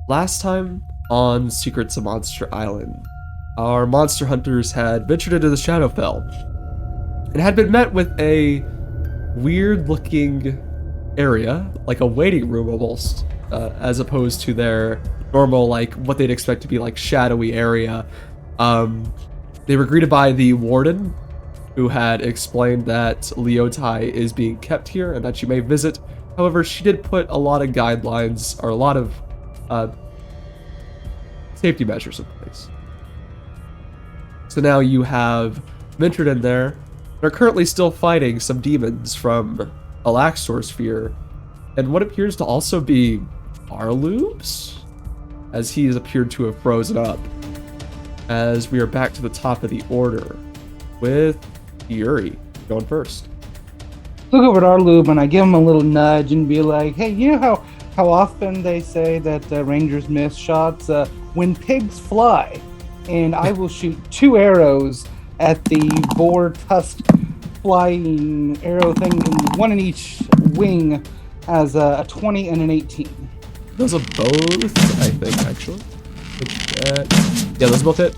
Last time on Secrets of Monster Island, our monster hunters had ventured into the Shadowfell and had been met with a weird-looking area, like a waiting room almost, as opposed to their normal, like, what they'd expect to be, like, shadowy area. They were greeted by the warden, who had explained that Leotai is being kept here and that you may visit. However, she did put a lot of guidelines, or a lot of safety measures in place. So now you have ventured in there and are currently still fighting some demons from Ellaxidors sphere, and what appears to also be Arlubes, as he has appeared to have frozen up. As we are back to the top of the order with Yuri going first. Look over at Arlube and I give him a little nudge and be like, hey, you know how often they say that rangers miss shots? When pigs fly. And I will shoot 2 arrows at the boar tusk flying arrow thing, and one in each wing has a 20 and an 18. Those are both, I think, actually. Yeah, those both hit.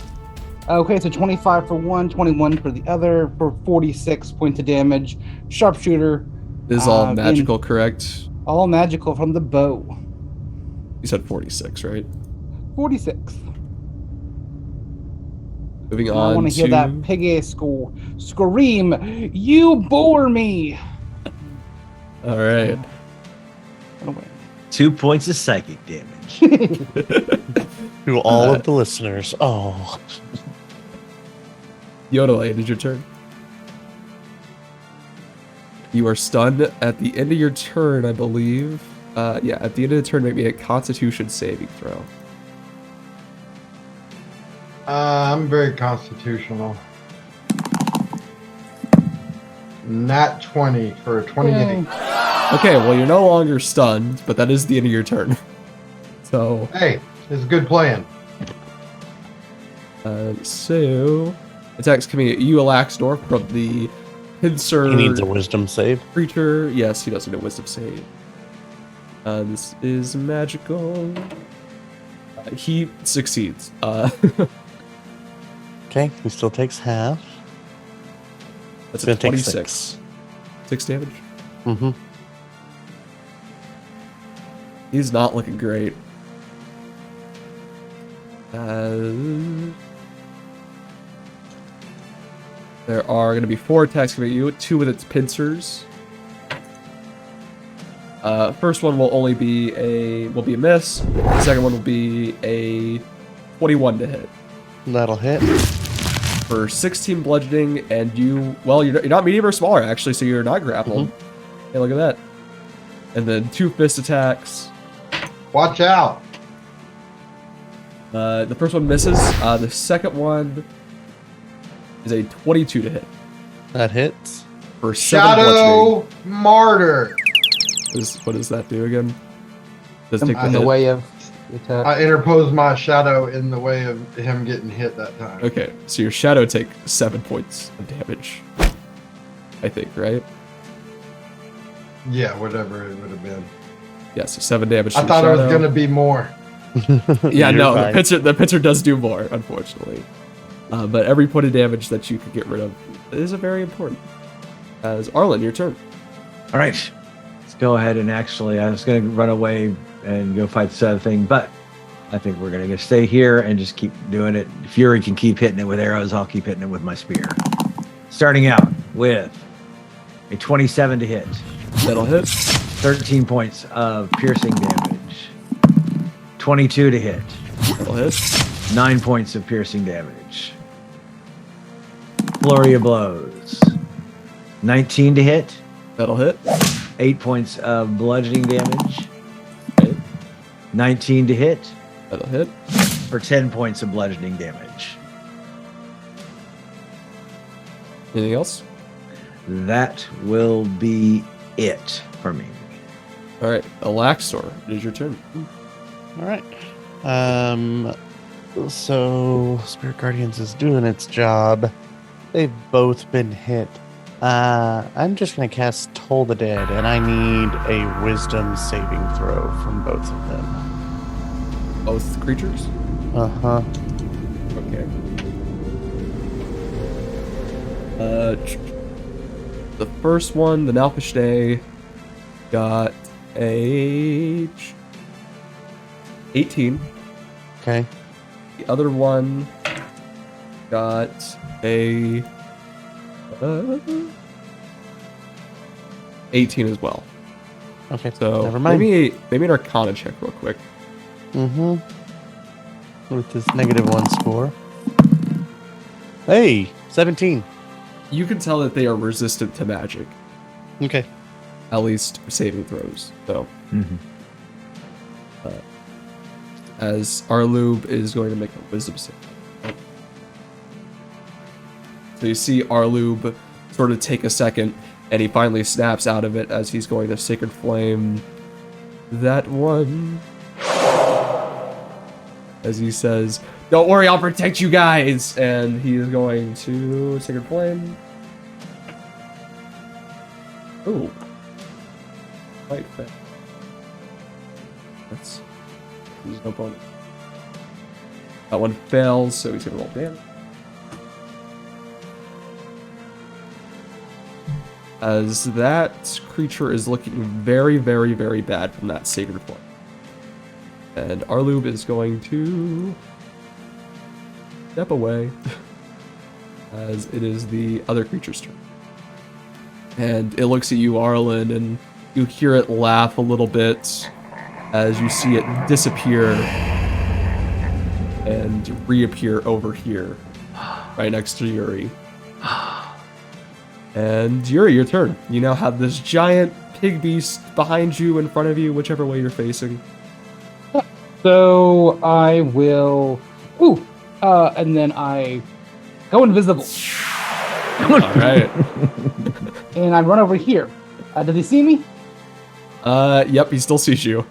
Okay, so 25 for one, 21 for the other, for 46 points of damage. Sharpshooter. This is all magical, correct? All magical from the bow. You said 46, right? 46. Moving on I want to hear that piggy scream, you bore me! All right. 2 points of psychic damage. To all of the listeners. Oh. Yo Dillays, it is your turn. You are stunned at the end of your turn, I believe. Yeah, at the end of the turn, make me a Constitution saving throw. I'm very constitutional. Nat 20 for a 28. Okay, well, you're no longer stunned, but that is the end of your turn. So. Hey, it's good playing. So, attacks coming at you, Ellaxidors, from the pincer. He needs a wisdom save. Creature. Yes, he does need a wisdom save. This is magical. He succeeds. Okay, he still takes half. That's It's a gonna take 26. 6 damage. Mm-hmm. He's not looking great. There are going to be 4 attacks coming at you, 2 with its pincers. First one will only be a miss. The second one will be a 21 to hit. That'll hit. For 16 bludgeoning, and you're not medium or smaller, actually, so you're not grappled. Hey, look at that. And then 2 fist attacks. Watch out. The first one misses. The second one is a 22 to hit. That hits. For 7 Shadow bludgeoning. Martyr. What does that do again? Does take the In the hit. way of the attack. I interposed my shadow in the way of him getting hit that time. Okay, so your shadow take 7 points of damage. I think, right? Yeah, whatever it would have been. Yeah, so 7 damage. I to thought your it was shadow. going to be more. Yeah, You're no, fine. the pincer does do more, unfortunately. But every point of damage that you could get rid of is a very important. As Arlen, your turn. All right. Let's go ahead and actually, I was going to run away and go fight this other thing, but I think we're going to stay here and just keep doing it. Fury can keep hitting it with arrows. I'll keep hitting it with my spear. Starting out with a 27 to hit. That'll hit. 13 points of piercing damage. 22 to hit. That'll hit. 9 points of piercing damage. Flurry of blows. 19 to hit. That'll hit. 8 points of bludgeoning damage. Okay. 19 to hit That'll hit. for 10 points of bludgeoning damage. Anything else? That will be it for me. All right, Ellaxidors, it is your turn. All right. So Spirit Guardians is doing its job. They've both been hit. I'm just going to cast Toll the Dead, and I need a wisdom saving throw from both of them. Both creatures? Uh-huh. Okay. The first one, the Nalfish Day, got a 18. Okay. The other one got a 18 as well. Okay. So never mind. maybe an Arcana check real quick. Mm-hmm. With this -1 score. Hey, 17. You can tell that they are resistant to magic, Okay. at least saving throws. So Mhm. as Arlube is going to make a wisdom save. So you see Arlube sort of take a second, and he finally snaps out of it as he's going to Sacred Flame. That one. As he says, "Don't worry, I'll protect you guys!" And he is going to Sacred Flame. Ooh. Quite fast. There's no bonus. That one fails, so he's gonna roll damage. As that creature is looking very, very, very bad from that Sacred Flame. And Arlube is going to step away as it is the other creature's turn. And it looks at you, Arlen, and you hear it laugh a little bit as you see it disappear and reappear over here, right next to Yuri. And Yuri, your turn. You now have this giant pig beast behind you, in front of you, whichever way you're facing. So I will. Ooh, and then I go invisible, All right. and I run over here. Does he see me? Yep, he still sees you.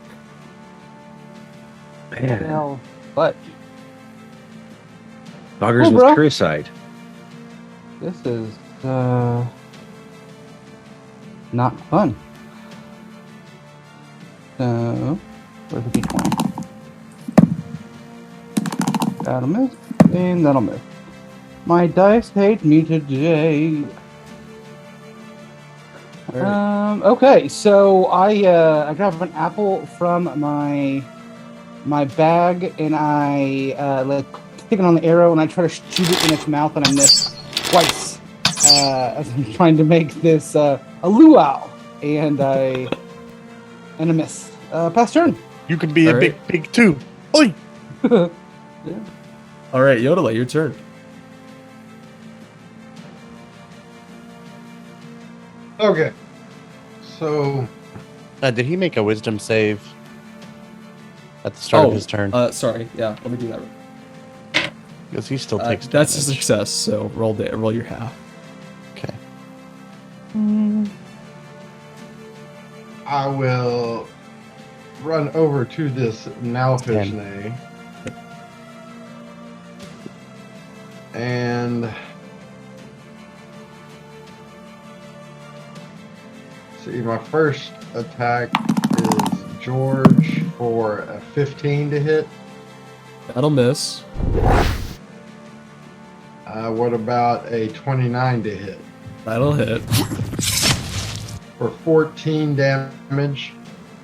Man, Well, what? Boggers Oh, with bro. Curious Side. This is not fun. So where's the d20? That'll miss, and that'll miss. My dice hate me today. Okay, so I grab an apple from my bag and I like stick it on the arrow and I try to shoot it in its mouth and I miss twice as I'm trying to make this a luau and I miss. Pass turn. You can be All a right. big pig too. Oi! All right, Yo Dillays, your turn. Okay. So Did he make a wisdom save at the start of his turn? Sorry. Yeah, let me do that. Because he still takes That's a damage. success. So roll your half. Okay. I will run over to this Nalfishne and see. My first attack is George for a 15 to hit. That'll miss. What about a 29 to hit? That'll hit. For 14 damage.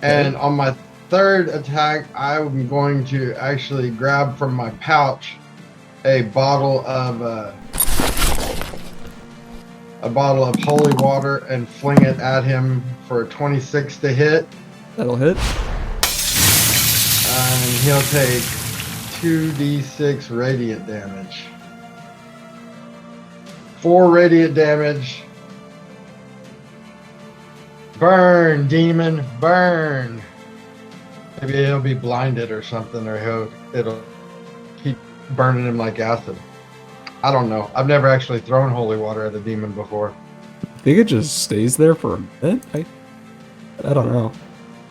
And on my third attack, I'm going to actually grab from my pouch a bottle of holy water and fling it at him for a 26 to hit. That'll hit. And he'll take 2d6 radiant damage. 4 radiant damage. Burn, demon, burn. Maybe he'll be blinded or something, or it'll keep burning him like acid. I don't know. I've never actually thrown holy water at a demon before. I think it just stays there for a minute. I don't know.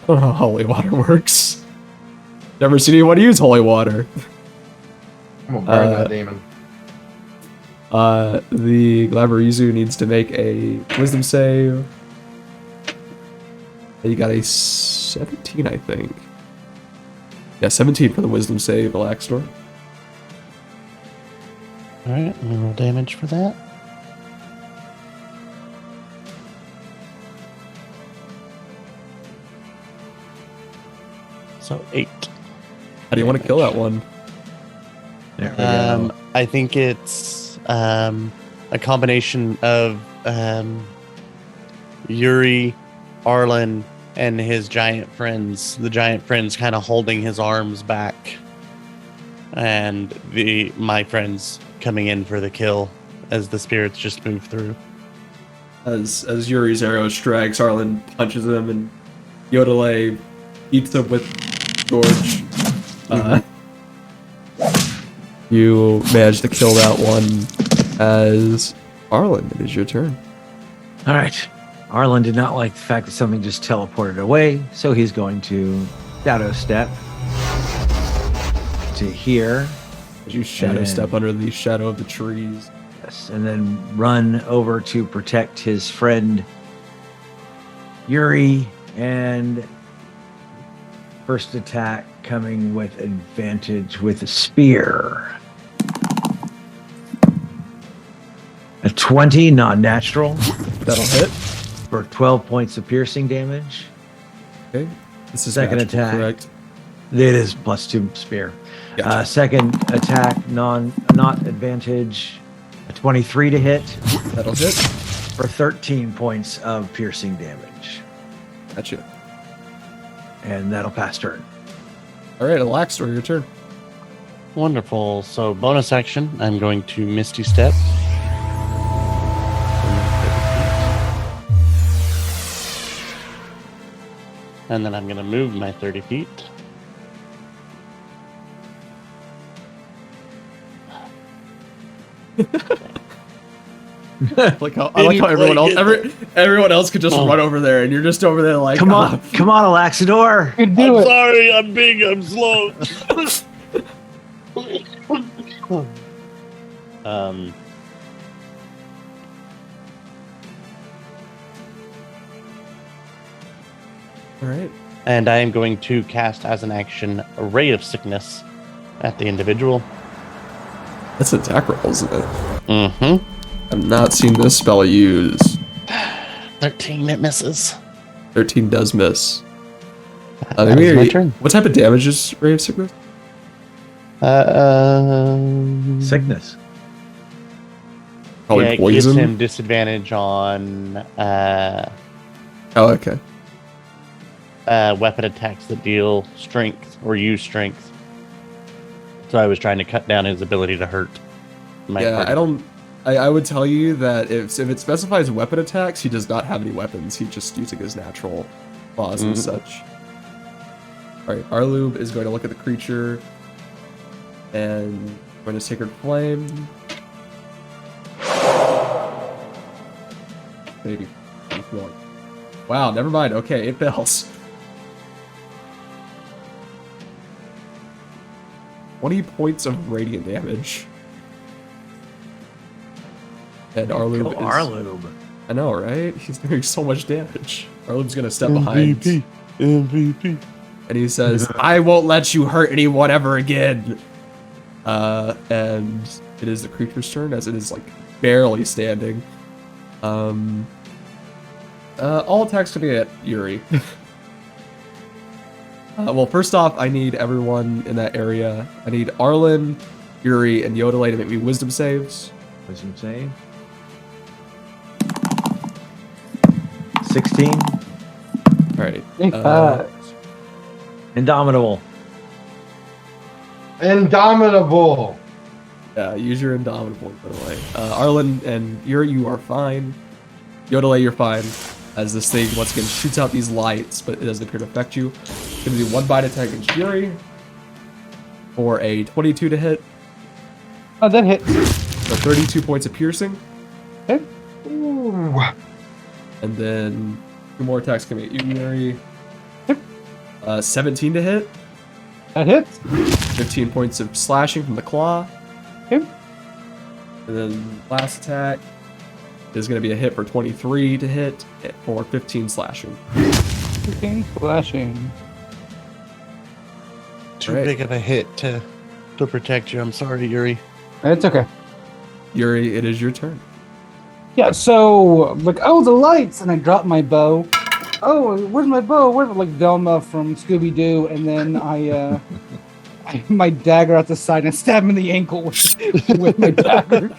I don't know how holy water works. Never seen anyone use holy water. I'm gonna burn that demon. The Glaberizu needs to make a wisdom save. You got a 17, I think. Yeah, 17 for the wisdom save, Ellaxidor. Alright, let me roll damage for that. So 8. How do you want to kill that one? There we go. I think it's a combination of Yuri, Arlen, and his giant friends. The giant friends kind of holding his arms back, and my friends coming in for the kill as the spirits just move through. As Yuri's arrow strikes, Arlen punches him, and Yo Dillays eats him with George. You manage to kill that one. As Arlen, it is your turn. All right. Arlen did not like the fact that something just teleported away, so he's going to shadow step to here. As you shadow And- step under the shadow of the trees. Yes, and then run over to protect his friend Yuri, and first attack coming with advantage with a spear. A 20, non-natural, That'll hit. for 12 points of piercing damage. Okay. This is Second magical, attack. correct? It is +2 spear. Gotcha. Second attack, not advantage, a 23 to hit That'll hit. for 13 points of piercing damage. Gotcha. And that'll pass turn. All right, Ellaxidor, your turn. Wonderful. So bonus action, I'm going to Misty Step. And then I'm going to move my 30 feet. I like how everyone else could just run over there, and you're just over there like, Come on, Ellaxidor. You do it. Sorry, I'm big, I'm slow. um, All right. and I am going to cast as an action a Ray of Sickness at the individual. That's an attack roll, isn't it? Mm-hmm. I've not seen this spell used. 13, it misses. 13 does miss. That is my turn. What type of damage is Ray of Sickness? Sickness. Probably yeah, it gives poison. him disadvantage on Oh, okay. weapon attacks that deal strength or use strength. So I was trying to cut down his ability to hurt. Yeah, party. I would tell you that if it specifies weapon attacks, he does not have any weapons. He's just using his natural claws and such. All right, Arlube is going to look at the creature and going to Sacred Flame. Maybe. Wow, never mind. Okay, it fails. 20 points of radiant damage. And Arlube is... Arlube. I know, right? He's doing so much damage. Arlube's gonna step behind. MVP. And he says, I won't let you hurt anyone ever again. And it is the creature's turn, as it is, like, barely standing. All attacks coming at Yuri. Well, first off, I need everyone in that area. I need Arlen, Yuri, and Yo Dillays to make me wisdom saves. Wisdom save. 16. Alright. Indomitable. Indomitable. Yeah, use your Indomitable, by the way. Arlen and Yuri, you are fine. Yo Dillays, you're fine. As this thing, once again, shoots out these lights, but it doesn't appear to affect you. It's going to do one bite attack against Yuri for a 22 to hit. Oh, that hits. So 32 points of piercing. Okay. Ooh. And then 2 more attacks coming at you, Yuri. 17 to hit. That hits. 15 points of slashing from the claw. Okay. And then last attack is going to be a hit for 23 to hit for 15 slashing. 15 slashing. too Right. big of a hit to protect you. I'm sorry, Yuri. It's okay. Yuri, it is your turn. Yeah, so like, oh, the lights, and I drop my bow. Oh, where's my bow? Where's like Velma from Scooby Doo? And then I my dagger at the side and stab him in the ankle with my dagger.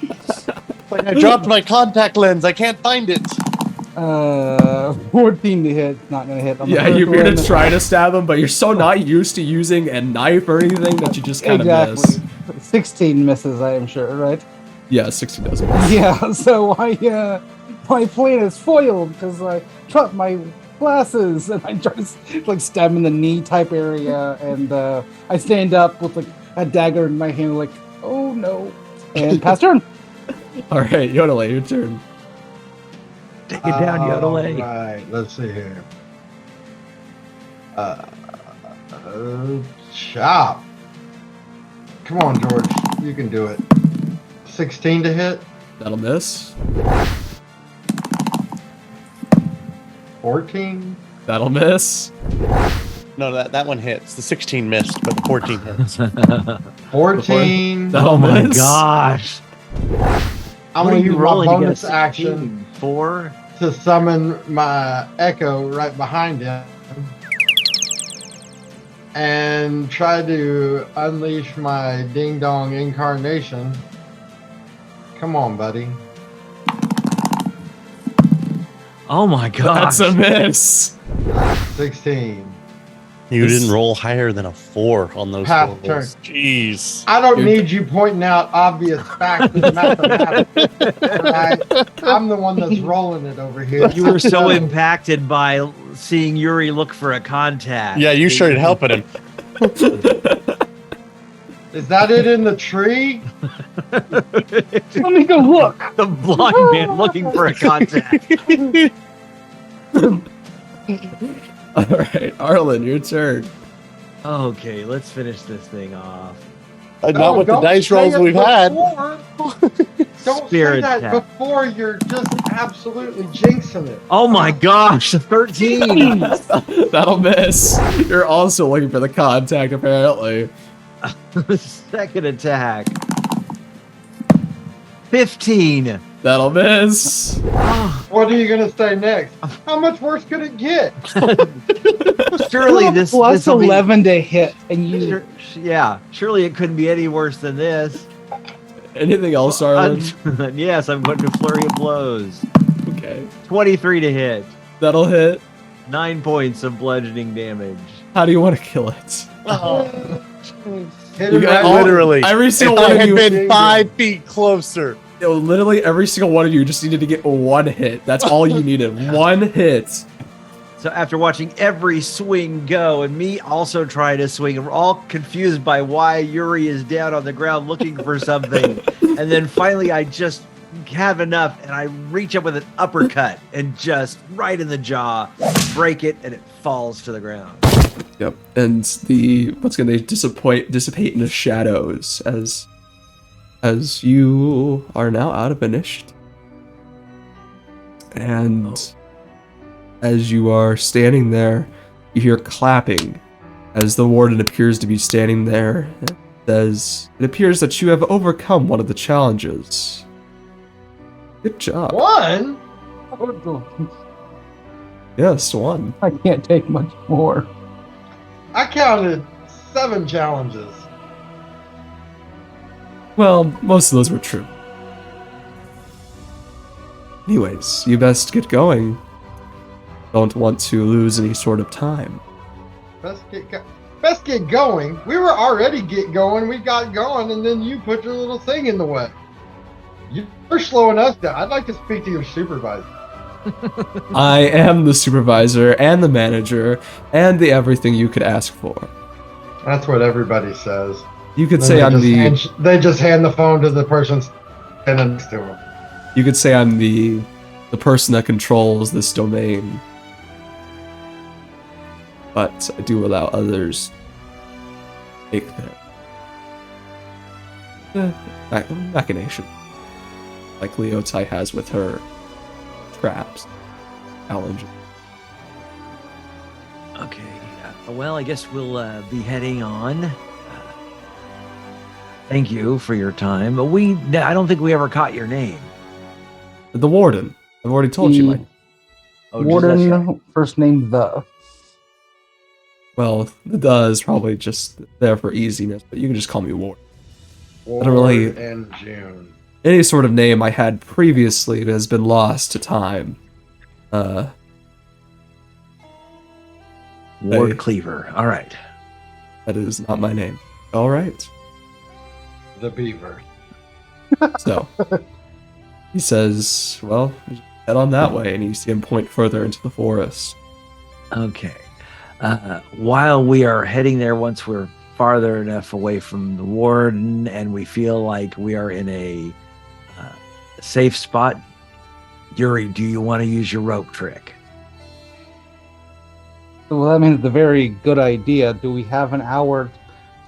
Like I dropped my contact lens. I can't find it. 14 to hit, not gonna hit. On the Yeah, first you're gonna one. try to stab him, but you're so not used to using a knife or anything that you just kind of miss. 16 misses, I am sure, right? Yeah, 60 doesn't miss. Yeah, so my plan is foiled because I dropped my glasses and I try to like stab him in the knee type area, and I stand up with like a dagger in my hand, like, oh no, and pass turn. All right, Yo Dillays, your turn. Take it down, Yo Dillays. All right, let's see here. Chop. Come on, George. You can do it. 16 to hit. That'll miss. 14. That'll miss. No, that one hits. The 16 missed, but the 14 hits. 14. That'll Oh my miss. gosh. I'm What going are to you use my rolling to get a bonus 16? action 4? to summon my Echo right behind him and try to unleash my Ding Dong incarnation. Come on, buddy. Oh my gosh. That's a miss. 16. You didn't roll higher than a 4 on those Half 4 turn. rolls. Jeez. I don't Dude. need you pointing out obvious facts of mathematics. Right? I'm the one that's rolling it over here. You were so impacted by seeing Yuri look for a contact. Yeah, you started helping him. Is that it in the tree? Let me go look. The blind man looking for a contact. All right, Arlen, your turn. Okay, let's finish this thing off. Not with the don't dice say rolls it we've had. before. Don't Spirit say that attack. before you're just absolutely jinxing it. Oh my gosh, 13. That'll miss. You're also looking for the contact, apparently. Second attack. 15. That'll miss. Oh, What are you gonna say next? How much worse could it get? surely this plus this'll be- 11 to hit, and you. yeah, surely it couldn't be any worse than this. Anything else, Arlen? Yes, I'm going to flurry of blows. Okay. 23 to hit. That'll hit. 9 points of bludgeoning damage. How do you want to kill it? Hit You it got right all- Literally. Every If single I one of had you. been 5 feet closer. Literally every single one of you just needed to get one hit. That's all you needed. One hit. So after watching every swing go and me also trying to swing, and we're all confused by why Yuri is down on the ground looking for something. And then finally I just have enough and I reach up with an uppercut and just right in the jaw, break it, and it falls to the ground. Yep. And the what's going to dissipate into shadows as you are now out of initiative. And as you are standing there, you hear clapping as the warden appears to be standing there. It says, "It appears that you have overcome one of the challenges. Good job." One? Yes, one. I can't take much more. I counted 7 challenges. Well, most of those were true. Anyways, you best get going. Don't want to lose any sort of time. Best get going. We were already get going. We got going, and then you put your little thing in the way. You're slowing us down. I'd like to speak to your supervisor. I am the supervisor and the manager and the everything you could ask for. That's what everybody says. You could Then say they I'm just the they just hand the phone to the person standing next to them. you could say I'm the person that controls this domain. But I do allow others to take their machination. Like Leotai has with her traps. Challenge. Okay. Well, I guess we'll be heading on. Thank you for your time. But I don't think we ever caught your name. The warden. I've already told you my. Oh, Warden, that's right. first name The. Well, the is probably just there for easiness, but you can just call me Warden. Ward don't really- and June. Any sort of name I had previously has been lost to time. Ward Hey. Cleaver. All right. That is not my name. All right. The Beaver. So he says, well, head on that way, and you see him point further into the forest. Okay. While we are heading there, once we're farther enough away from the warden and we feel like we are in a safe spot, Yuri, do you want to use your rope trick? Well, that means it's a very good idea. Do we have an hour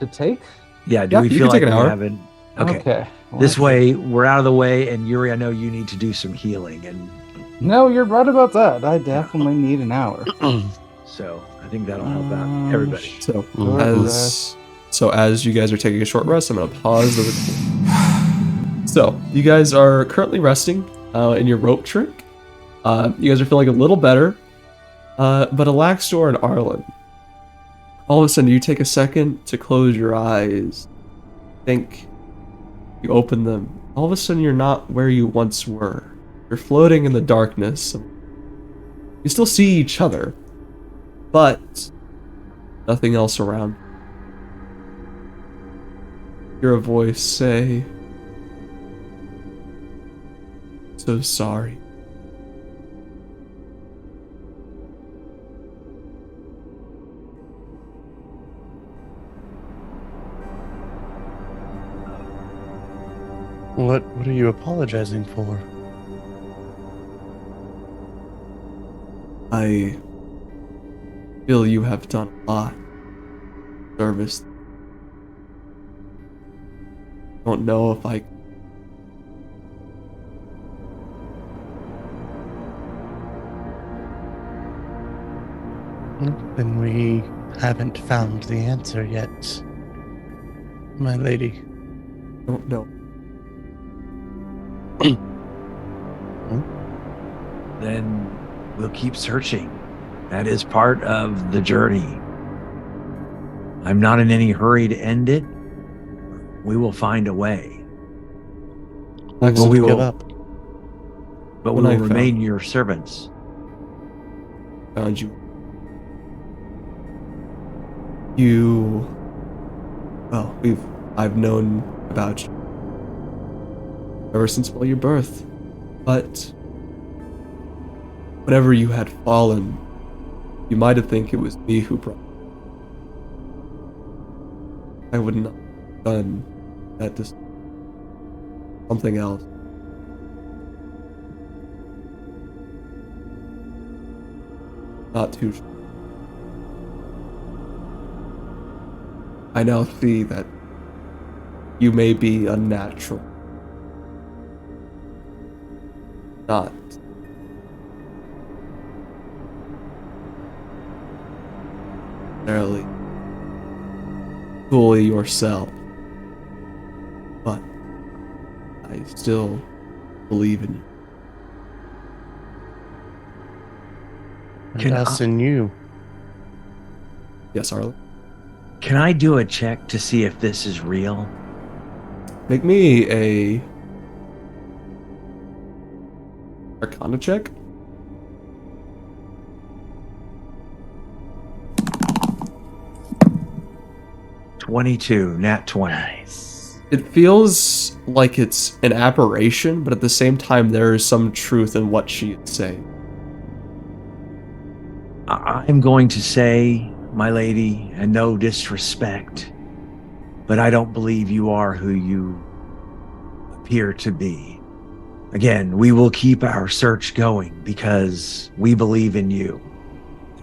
to take? Yeah, do Yeah, we you feel can like take we an hour. haven't? Okay. Well, This way, we're out of the way, and Yuri, I know you need to do some healing, and No, you're right about that. I definitely need an hour. so I think that'll help out everybody. So Short as you guys are taking a short rest, I'm gonna pause the recording. So you guys are currently resting in your rope trick. You guys are feeling a little better, but Ellaxidor and Arlen, all of a sudden you take a second to close your eyes. Think. You open them. All of a sudden you're not where you once were. You're floating in the darkness. You still see each other, but nothing else around. Hear a voice say, "So sorry." What are you apologizing for? I feel you have done a lot of service. Don't know if I. Then we haven't found the answer yet, my lady. Don't know. Then we'll keep searching. That is part of the journey. I'm not in any hurry to end it. We will find a way. Well, we Give will- up. But we When will I remain your servants. Found you. You. Well, I've known about you ever since your birth, but whenever you had fallen, you might have think it was me who brought. I would not have done that to something else. Not too sure. I now see that you may be unnatural. Not necessarily fully yourself. But I still believe in you. And Can us I- and you. Yes, Arlen? Can I do a check to see if this is real? Make me a Arcana check. Nat 20. Nice. It feels like it's an aberration, but at the same time, there is some truth in what she is saying. I'm going to say, my lady, and no disrespect, but I don't believe you are who you appear to be. Again, we will keep our search going because we believe in you,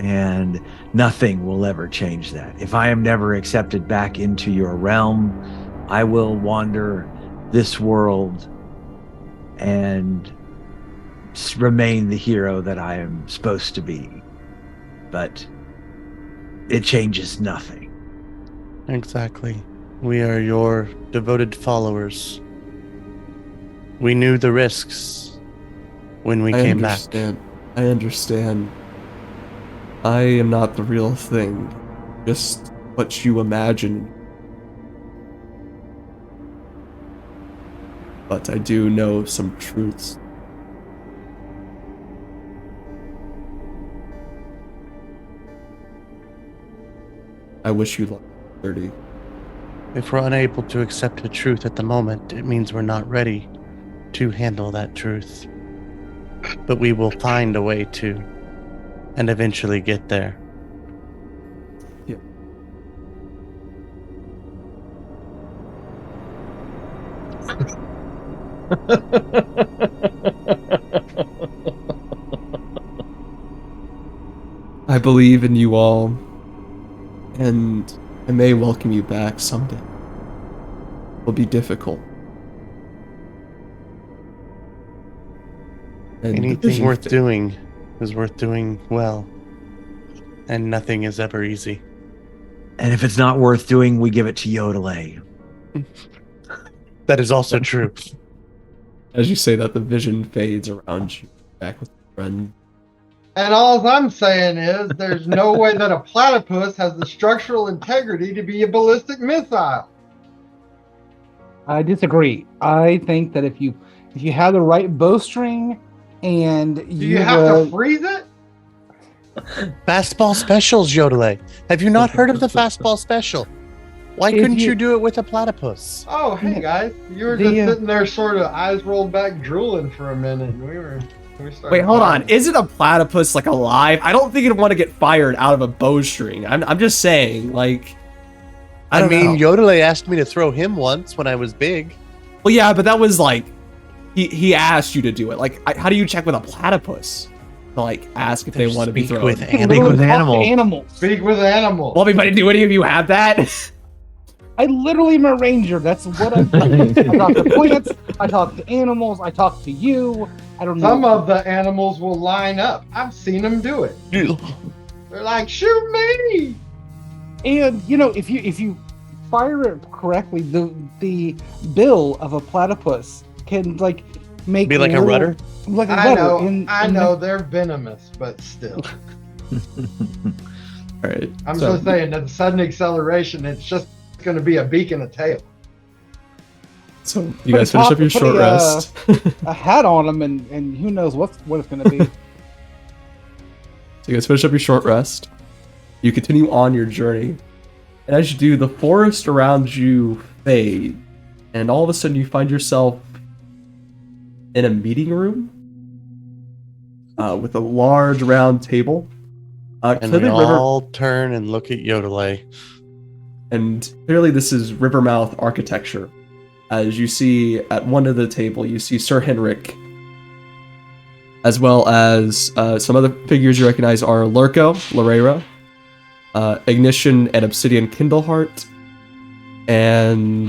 and nothing will ever change that. If I am never accepted back into your realm, I will wander this world and remain the hero that I am supposed to be. But it changes nothing. Exactly. We are your devoted followers. We knew the risks when we came back. I understand. I am not the real thing. Just what you imagine. But I do know some truths. I wish you luck, 30. If we're unable to accept the truth at the moment, it means we're not ready to handle that truth. But we will find a way to, and eventually get there. Yeah. I believe in you all, and I may welcome you back someday. It will be difficult. And the Anything vision worth fa- doing is worth doing well. And nothing is ever easy. And if it's not worth doing, we give it to Yo Dillays. That is also true. As you say that, the vision fades around you, back with your friend. And all I'm saying is there's no way that a platypus has the structural integrity to be a ballistic missile. I disagree. I think that if you have the right bowstring and Do you have to freeze it? Fastball specials, Yo Dillays. Have you not heard of the fastball special? Why If couldn't you- you do it with a platypus? Oh, hey guys. You were The, just sitting there sort of eyes rolled back drooling for a minute. And we started Wait, hold on. fighting. Isn't a platypus like alive? I don't think it'd want to get fired out of a bowstring. I'm just saying, like. I don't know. Yo Dillays asked me to throw him once when I was big. Well, yeah, but that was like, he asked you to do it. Like, how do you check with a platypus to like ask if they want to be Speak thrown? with You can animals. Speak with literally talk to animals. animals. Speak with animals. Well, everybody, do any of you have that? I literally am a ranger. That's what I do. I talk to plants. I talk to animals. I talk to you. I don't know. Some of the animals will line up. I've seen them do it. They're like, shoot me. And if you fire it correctly, the bill of a platypus can like make Be like a little- rudder? Like a I rudder. know, and- I and know, they're venomous, but still. All right. I'm so, just saying that the sudden acceleration, it's just going to be a beak and a tail. So you guys finish up your short rest. a hat on them, and who knows what it's going to be. So you guys finish up your short rest. You continue on your journey. And as you do, the forest around you fades. And all of a sudden you find yourself in a meeting room with a large round table. And Clearly we all turn and look at Yo Dillays. And clearly this is Rivermouth architecture. As you see at one of the table, you see Sir Henrik, as well as some other figures you recognize are Lurko, Lorera, Ignition and Obsidian Kindleheart, and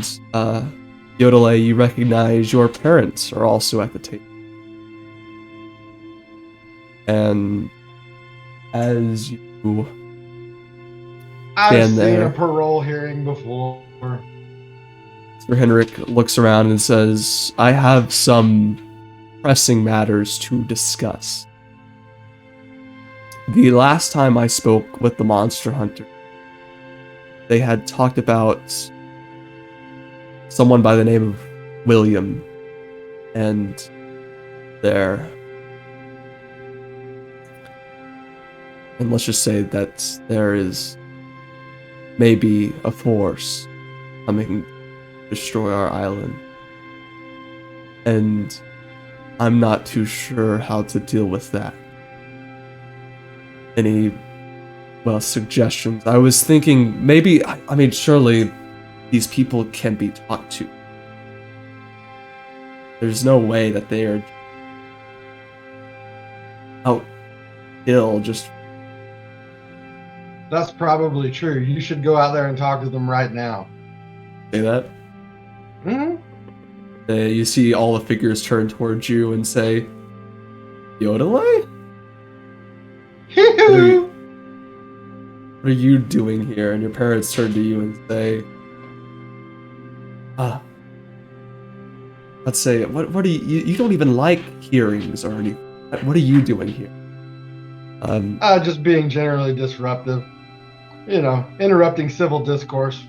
Yo Dillays, you recognize your parents are also at the table. And as you I've Stand seen there. a parole hearing before. Sir Henrik looks around and says, I have some pressing matters to discuss. The last time I spoke with the Monster Hunter, they had talked about someone by the name of William and and let's just say that there is maybe a force coming to destroy our island. And I'm not too sure how to deal with that. Any, suggestions? I was thinking maybe, surely these people can be talked to. There's no way that they are out ill just. That's probably true. You should go out there and talk to them right now. Say that. Hmm? You see all the figures turn towards you and say, Yo Dillays? what are you doing here? And your parents turn to you and say, let's say, what do you don't even like hearings or anything. What are you doing here? Just being generally disruptive. You know, interrupting civil discourse.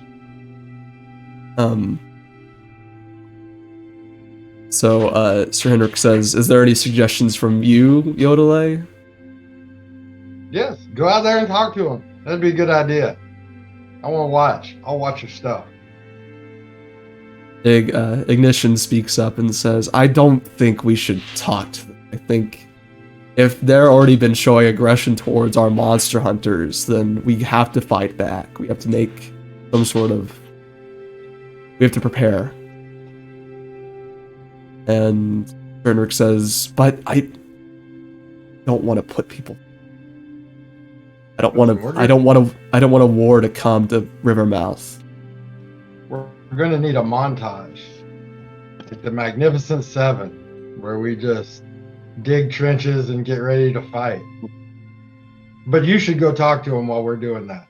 So, Sir Henrik says, is there any suggestions from you, Yo Dillays? Yes, go out there and talk to him. That'd be a good idea. I want to watch. I'll watch your stuff. Ignition speaks up and says, I don't think we should talk to them. I think if they're already been showing aggression towards our monster hunters, then we have to fight back. We have to make some sort of... We have to prepare. And Henrik says, but I don't want to put people... I don't want a war to come to Rivermouth. We're going to need a montage. Like the Magnificent Seven, where we just dig trenches and get ready to fight. But you should go talk to him while we're doing that.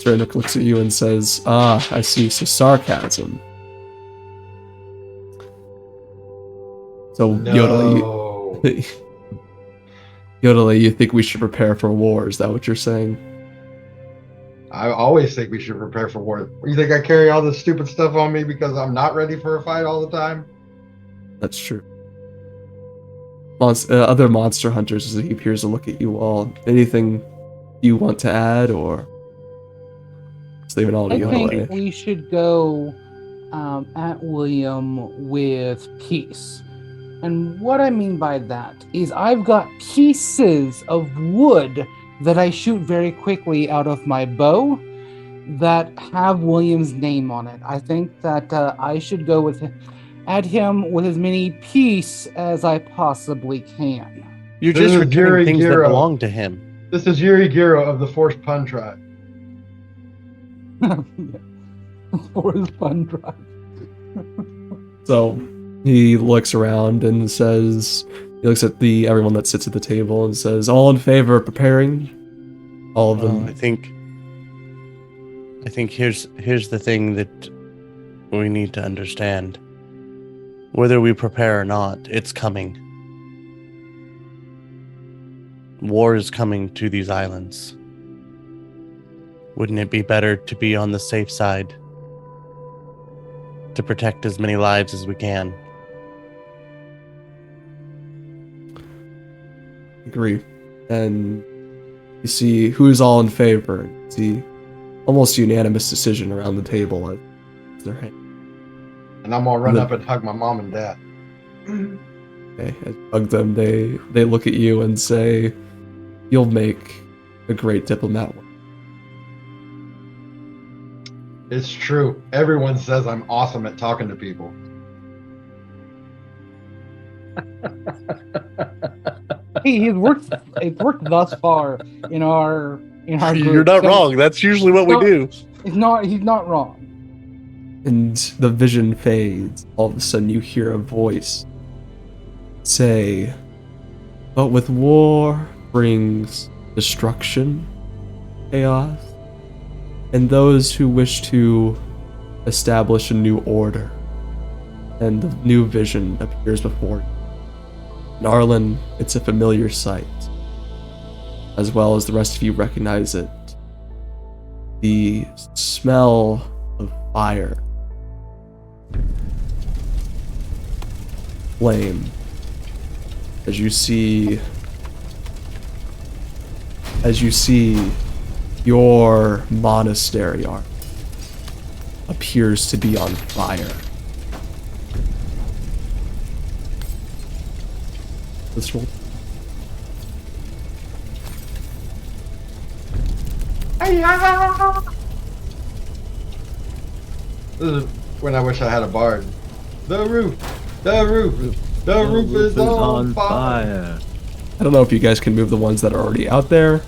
Henrik looks at you and says, I see, so sarcasm. So, No. Yodelay, you think we should prepare for war? Is that what you're saying? I always think we should prepare for war. You think I carry all this stupid stuff on me because I'm not ready for a fight all the time? That's true. Other monster hunters, as he appears to look at you all. Anything you want to add, or just leave it all to I Yodelay? think we should go at William with peace. And what I mean by that is I've got pieces of wood that I shoot very quickly out of my bow that have William's name on it. I think that I should go with him, add him with as many peace as I possibly can. You're This just is returning Yuri things that Giro. belong to him. This is Yuri Giro of the Forced Pun Tribe. For his fun drive. So he looks around and says, he looks at everyone that sits at the table and says, all in favor of preparing? All of them. I think here's the thing that we need to understand. Whether we prepare or not, it's coming. War is coming to these islands. Wouldn't it be better to be on the safe side? To protect as many lives as we can? Agree. And you see who's all in favor. You see almost unanimous decision around the table. And I'm gonna run up and hug my mom and dad. Okay, as you hug them, they look at you and say, you'll make a great diplomat. It's true. Everyone says I'm awesome at talking to people. Hey, it's worked thus far in our group. You're not So wrong. That's usually what we do. he's not wrong. And the vision fades. All of a sudden you hear a voice say, but with war brings destruction, chaos, and those who wish to establish a new order. And the new vision appears before you. In Arlen, it's a familiar sight, as well as the rest of you recognize it. The smell of fire, flame, as you see your monastery art appears to be on fire. Let's roll. This is when I wish I had a bard. The roof is on fire. I don't know if you guys can move the ones that are already out there.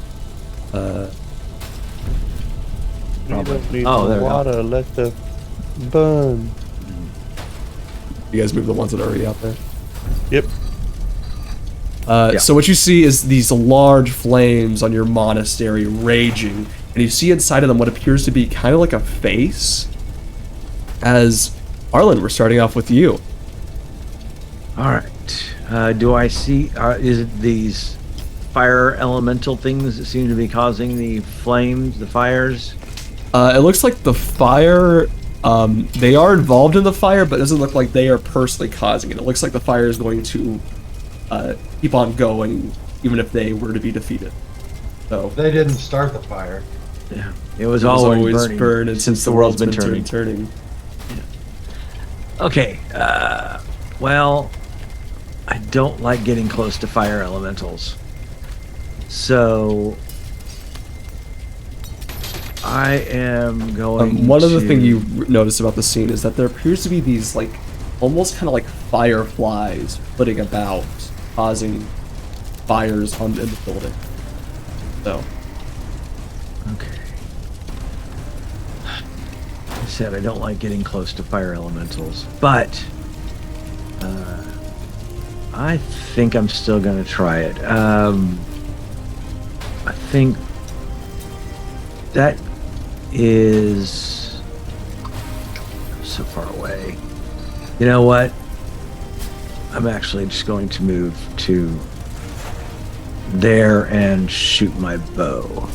Probably. Oh, there we go. Water, let the burn. You guys move the ones that are already out there. Yep. So what you see is these large flames on your monastery raging, and you see inside of them what appears to be kind of like a face. As Arlen, we're starting off with you. All right. Do I see? Is it these fire elemental things that seem to be causing the flames, the fires? It looks like the fire. They are involved in the fire, but it doesn't look like they are personally causing it. It looks like the fire is going to keep on going, even if they were to be defeated. So They didn't start the fire. Yeah. It was always burning since the world's been turning. Okay. Well, I don't like getting close to fire elementals. So I am going One other thing you notice about the scene is that there appears to be these, like, almost kind of like fireflies flitting about, causing fires in the building. So. Okay. I said I don't like getting close to fire elementals, but I think I'm still going to try it. I think that is so far away. You know what? I'm actually just going to move to there and shoot my bow.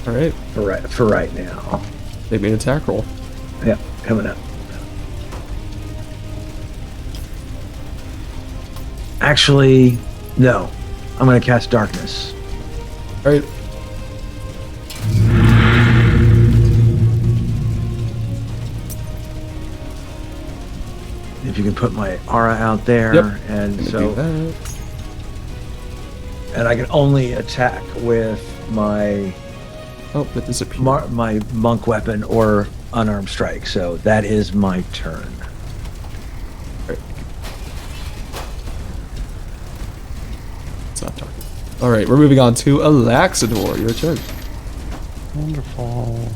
All right. For right now. They made an attack roll. Yep, coming up. Actually, no. I'm going to cast darkness. All right. If you can put my aura out there, Yep. and Gonna so, do that. and I can only attack with my Oh, that disappeared. my monk weapon or unarmed strike. So that is my turn. Right. Stop talking. All right, we're moving on to Ellaxidor. Your turn. Wonderful.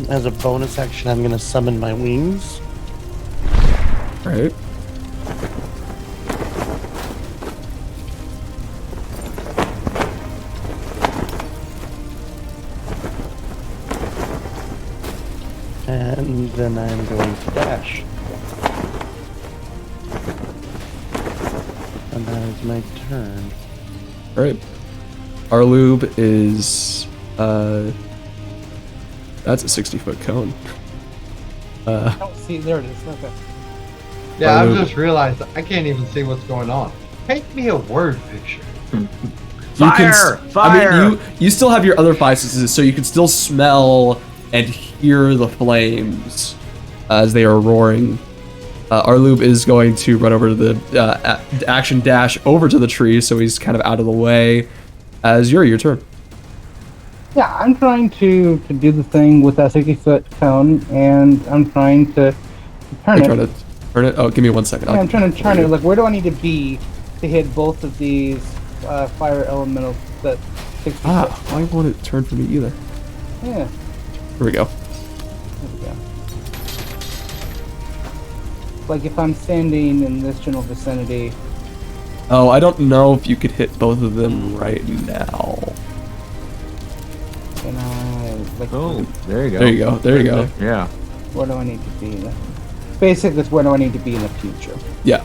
As a bonus action, I'm gonna summon my wings. All right. And then I'm going to dash. And that is my turn. All right. Arlube is that's a 60-foot cone. Oh, see, there it is. Okay. Yeah, Arlube. I've just realized I can't even see what's going on. Paint me a word picture. Fire! Fire! I mean, you still have your other 5 senses, so you can still smell and hear the flames as they are roaring. Arlube is going to run over to the action dash over to the tree, so he's kind of out of the way. As your turn. Yeah, I'm trying to do the thing with that 60-foot cone, and I'm trying to turn You're it. trying to turn it. Oh, give me 1 second. Yeah, I'm trying to turn it. Like, where do I need to be to hit both of these fire elementals that 60 foot? Why won't it turn for me either? Yeah, Here we go. there we go. Like, if I'm standing in this general vicinity, Oh, I don't know if you could hit both of them right now. and I, like, Oh, there you go. There you go. There you go. Yeah. where do I need to be? Basically, it's where do I need to be in the future? Yeah.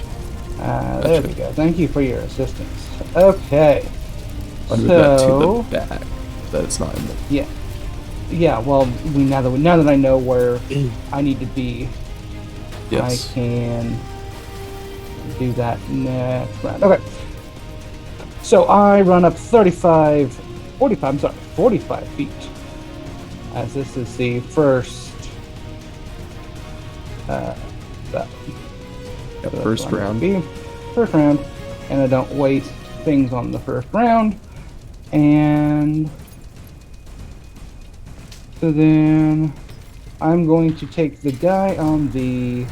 There we go. Thank you for your assistance. Okay. I'll move that to So, the back. That it's not in the. yeah. Yeah, well, now that I know where I need to be, Yes. I can do that next round. Okay. So I run up 45 feet. As this is the first First round. First round. And I don't waste things on the first round. And so then I'm going to take the guy on the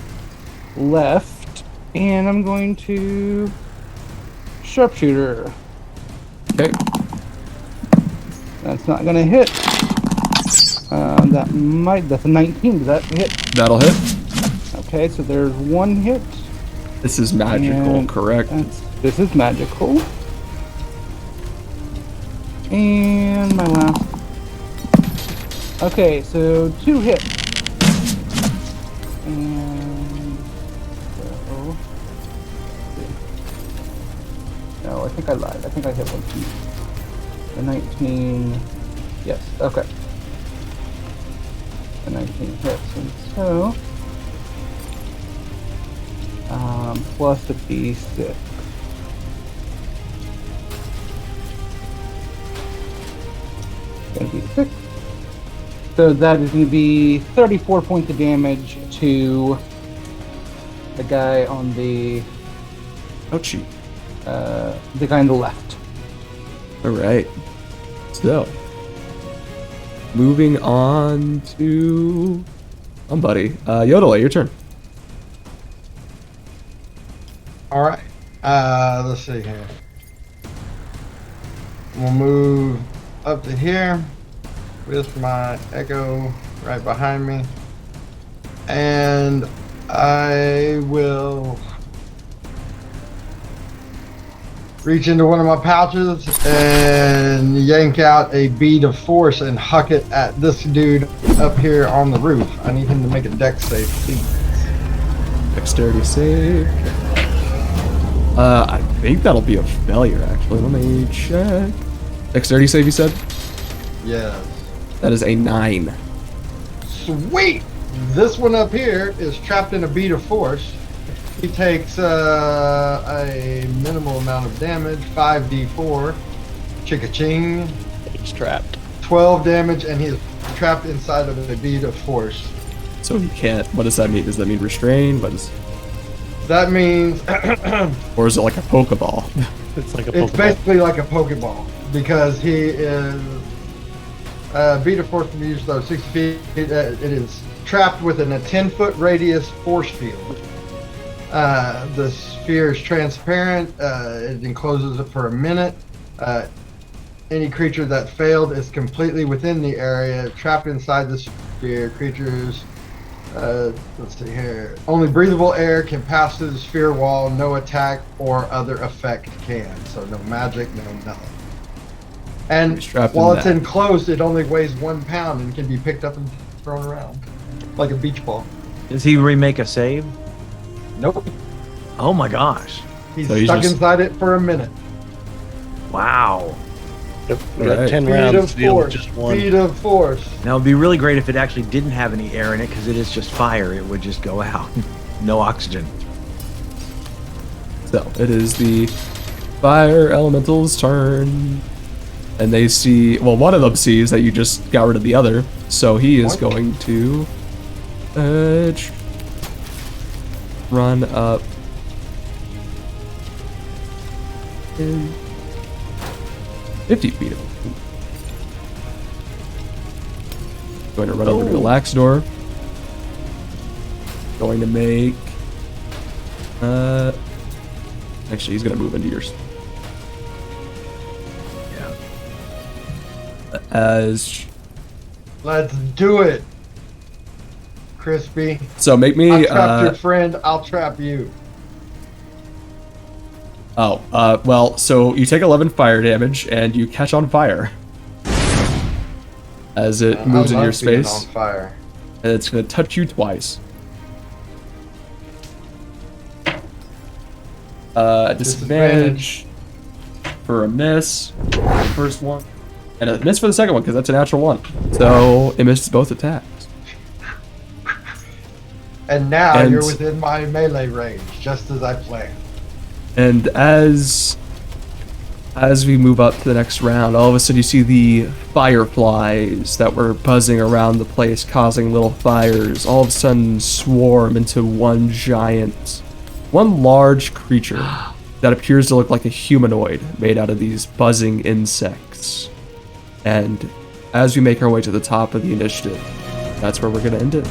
left, and I'm going to sharpshooter. Okay. That's not gonna hit. That's a 19. Does that hit? That'll hit. Okay, so there's one hit. This is magical, And correct? This is magical. And my last. Okay, so 2 hits. And so. No, I think I lied. I think I hit one too. The 19. Yes, okay. The 19 hits, and so. Plus a d6. Gonna be 6. So that is gonna be 34 points of damage to the guy on the Ouchie. the guy on the left. All right. So, moving on to somebody. Yo Dillays, your turn. All right. Let's see here. We'll move up to here with my echo right behind me. And I will reach into one of my pouches and yank out a bead of force and huck it at this dude up here on the roof. I need him to make a dex save, please. Dexterity save. I think that'll be a failure, actually. Let me check. Dexterity save, you said? Yes. That is a 9. Sweet! This one up here is trapped in a bead of force. He takes a minimal amount of damage, 5d4. Chicka-ching. He's trapped. 12 damage, and he is trapped inside of a bead of force. So he can't. What does that mean? Does that mean restrained? What is? That means Or is it like a Pokeball? It's like a it's Pokeball. basically like a Pokeball because he is bead of force can be used though 60 feet. It is trapped within a 10-foot radius force field. The sphere is transparent. It encloses it for a minute. Any creature that failed is completely within the area, trapped inside the sphere. Creatures, let's see here. Only breathable air can pass through the sphere wall. No attack or other effect can. So no magic, no nothing. And He's trapped while in it's that. enclosed, it only weighs 1 pound and can be picked up and thrown around like a beach ball. Does he remake a save? Nope. Oh my gosh. He's So he's stuck just- inside it for a minute. Wow. We got Right. 10 Bead rounds of to deal with force. just one. Bead of force. Now it'd be really great if it actually didn't have any air in it because it is just fire. It would just go out. No oxygen. So it is the fire elemental's turn. And they see, well, one of them sees that you just got rid of the other. So he is going to run up in 50 feet of him. Going to run over to Ellaxidor. Going to make actually he's gonna move into yours. Yeah. As Let's do it. Crispy. so make I me trapped your friend, I'll trap you. well, so you take 11 fire damage and you catch on fire as it moves I into your love being space, on fire. and it's gonna touch you twice. Disadvantage for a miss, the first one, and a miss for the second one because that's a natural one. So it misses both attacks. And now And- you're within my melee range, just as I planned. And as we move up to the next round, all of a sudden you see the fireflies that were buzzing around the place, causing little fires, all of a sudden swarm into one large creature that appears to look like a humanoid made out of these buzzing insects. And as we make our way to the top of the initiative, that's where we're going to end it.